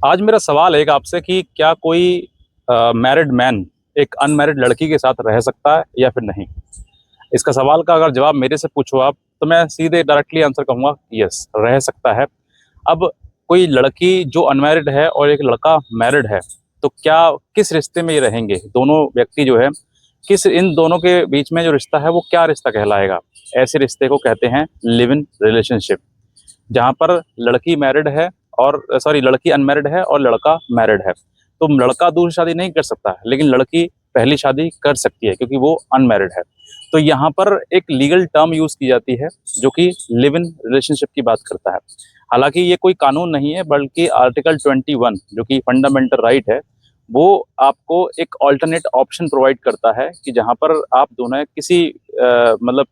आज मेरा सवाल है कि आपसे कि क्या कोई मैरिड मैन एक अनमैरिड लड़की के साथ रह सकता है या फिर नहीं। इसका सवाल का अगर जवाब मेरे से पूछो आप, तो मैं सीधे डायरेक्टली आंसर कहूँगा यस, रह सकता है। अब कोई लड़की जो अनमैरिड है और एक लड़का मैरिड है, तो क्या किस रिश्ते में ये रहेंगे दोनों व्यक्ति जो है, किस इन दोनों के बीच में जो रिश्ता है वो क्या रिश्ता कहलाएगा। ऐसे रिश्ते को कहते हैं लिव इन रिलेशनशिप, जहाँ पर लड़की मैरिड है और सॉरी लड़की अनमैरिड है और लड़का मैरिड है। तो लड़का दूसरी शादी नहीं कर सकता है, लेकिन लड़की पहली शादी कर सकती है क्योंकि वो अनमैरिड है। तो यहाँ पर एक लीगल टर्म यूज की जाती है जो कि लिव इन रिलेशनशिप की बात करता है। हालांकि ये कोई कानून नहीं है, बल्कि आर्टिकल 21 जो कि फंडामेंटल राइट है, वो आपको एक ऑल्टरनेट ऑप्शन प्रोवाइड करता है कि जहाँ पर आप दोनों किसी मतलब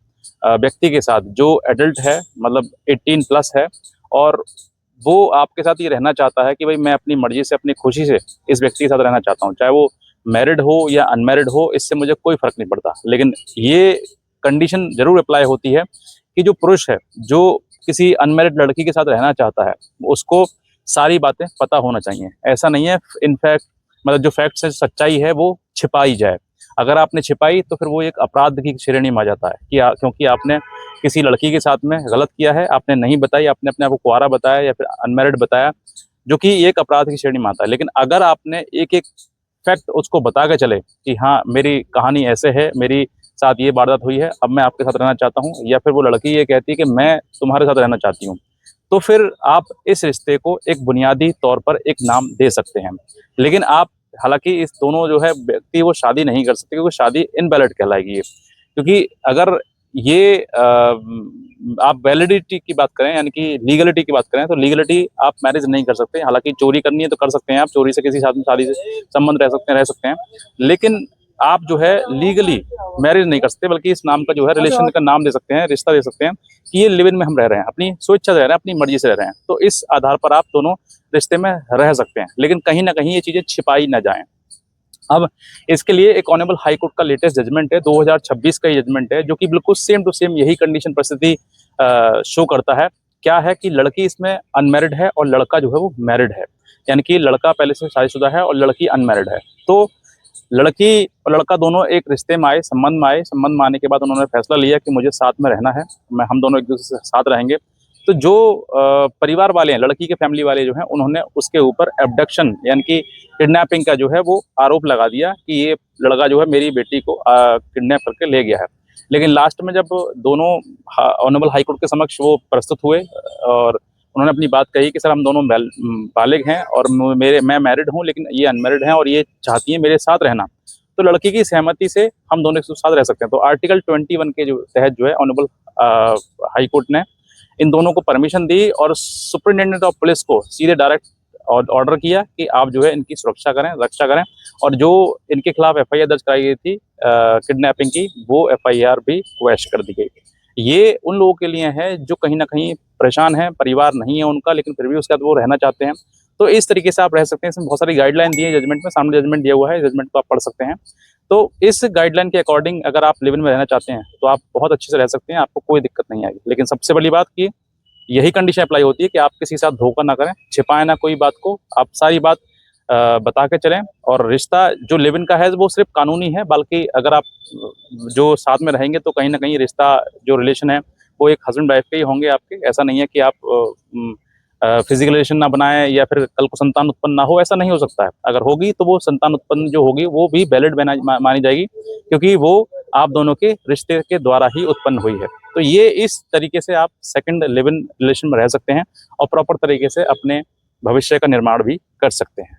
व्यक्ति के साथ जो एडल्ट है, मतलब 18 प्लस है, और वो आपके साथ ये रहना चाहता है कि भाई मैं अपनी मर्जी से अपनी खुशी से इस व्यक्ति के साथ रहना चाहता हूँ, चाहे वो मैरिड हो या अनमैरिड हो, इससे मुझे कोई फर्क नहीं पड़ता। लेकिन ये कंडीशन जरूर अप्लाई होती है कि जो पुरुष है जो किसी अनमैरिड लड़की के साथ रहना चाहता है, उसको सारी बातें पता होना चाहिए। ऐसा नहीं है इनफैक्ट, मतलब जो फैक्ट्स है, सच्चाई है, वो छिपाई जाए। अगर आपने छिपाई तो फिर वो एक अपराध की श्रेणी में आ जाता है कि क्योंकि आपने किसी लड़की के साथ में गलत किया है, आपने नहीं बताई, आपने अपने आप को कुंवारा बताया या फिर अनमैरिड बताया, जो कि एक अपराध की श्रेणी में आता है। लेकिन अगर आपने एक एक फैक्ट उसको बता के चले कि हाँ मेरी कहानी ऐसे है, मेरी साथ ये वारदात हुई है, अब मैं आपके साथ रहना चाहता हूँ, या फिर वो लड़की ये कहती है कि मैं तुम्हारे साथ रहना चाहती हूँ, तो फिर आप इस रिश्ते को एक बुनियादी तौर पर एक नाम दे सकते हैं। लेकिन आप, हालांकि इस दोनों जो है व्यक्ति वो शादी नहीं कर सकते, क्योंकि शादी इनवैलिड कहलाएगी ये। क्योंकि अगर ये आप वैलिडिटी की बात करें, यानी कि लीगलिटी की बात करें, तो लीगलिटी आप मैरिज नहीं कर सकते। हालांकि चोरी करनी है तो कर सकते हैं, आप चोरी से किसी शादी से संबंध रह सकते हैं, लेकिन आप जो है लीगली मैरिज नहीं कर सकते, बल्कि इस नाम का जो है रिलेशन का नाम दे सकते हैं, रिश्ता दे सकते हैं कि ये लिव इन में हम रह रहे हैं, अपनी स्वेच्छा से रह रहे हैं, अपनी मर्जी से रह रहे हैं। तो इस आधार पर आप दोनों रिश्ते में रह सकते हैं, लेकिन कहीं ना कहीं ये चीजें छिपाई ना जाएं। अब इसके लिए एक ऑनरेबल हाई कोर्ट का लेटेस्ट जजमेंट है, 2026 का ये जजमेंट है, जो कि बिल्कुल सेम टू सेम यही कंडीशन परिस्थिति शो करता है। क्या है कि लड़की इसमें अनमैरिड है और लड़का जो है वो मैरिड है, यानी कि लड़का पहले से शादीशुदा है और लड़की अनमैरिड है। तो लड़की और लड़का दोनों एक रिश्ते में आए, संबंध में आए, संबंध में आने के बाद उन्होंने फैसला लिया कि मुझे साथ में रहना है, हम दोनों एक दूसरे से साथ रहेंगे। तो जो परिवार वाले हैं, लड़की के फैमिली वाले जो हैं, उन्होंने उसके ऊपर एब्डक्शन यानी कि किडनैपिंग का जो है वो आरोप लगा दिया कि ये लड़का जो है मेरी बेटी को किडनैप करके ले गया है। लेकिन लास्ट में जब दोनों ऑनरेबल हाई कोर्ट के समक्ष वो प्रस्तुत हुए और उन्होंने अपनी बात कही कि सर हम दोनों बालिग हैं और मैं मैरिड हूँ, लेकिन ये अनमैरिड हैं और ये चाहती है मेरे साथ रहना, तो लड़की की सहमति से हम दोनों एक साथ रह सकते हैं। तो आर्टिकल 21 के जो तहत जो है ऑनरेबल हाई कोर्ट ने इन दोनों को परमिशन दी और सुपरिटेंडेंट ऑफ पुलिस को सीधे डायरेक्ट ऑर्डर किया कि आप जो है इनकी सुरक्षा करें, रक्षा करें, और जो इनके खिलाफ एफआईआर दर्ज कराई गई थी किडनैपिंग की, वो एफआईआर भी क्वैश कर दी गई। ये उन लोगों के लिए है जो कहीं ना कहीं परेशान है, परिवार नहीं है उनका, लेकिन फिर भी उसके बाद वो रहना चाहते हैं। तो इस तरीके से आप रह सकते हैं। इसमें बहुत सारी गाइडलाइन दी है जजमेंट में, सामने जजमेंट दिया हुआ है, जजमेंट को आप पढ़ सकते हैं। तो इस गाइडलाइन के अकॉर्डिंग अगर आप लिव इन में रहना चाहते हैं तो आप बहुत अच्छे से रह सकते हैं, आपको कोई दिक्कत नहीं आएगी। लेकिन सबसे बड़ी बात की यही कंडीशन अप्लाई होती है कि आप किसी के साथ धोखा ना करें, छिपाएं ना कोई बात को, आप सारी बात बता के चलें। और रिश्ता जो लिव इन का है वो सिर्फ कानूनी है, बल्कि अगर आप जो साथ में रहेंगे तो कहीं ना कहीं रिश्ता जो रिलेशन है वो एक हस्बैंड वाइफ के ही होंगे आपके। ऐसा नहीं है कि आप फिजिकल रिलेशन ना बनाएं या फिर कल को संतान उत्पन्न ना हो, ऐसा नहीं हो सकता है। अगर होगी तो वो संतान उत्पन्न जो होगी वो भी वैलिड मानी जाएगी, क्योंकि वो आप दोनों के रिश्ते के द्वारा ही उत्पन्न हुई है। तो ये इस तरीके से आप सेकंड लिव इन रिलेशन में रह सकते हैं और प्रॉपर तरीके से अपने भविष्य का निर्माण भी कर सकते हैं।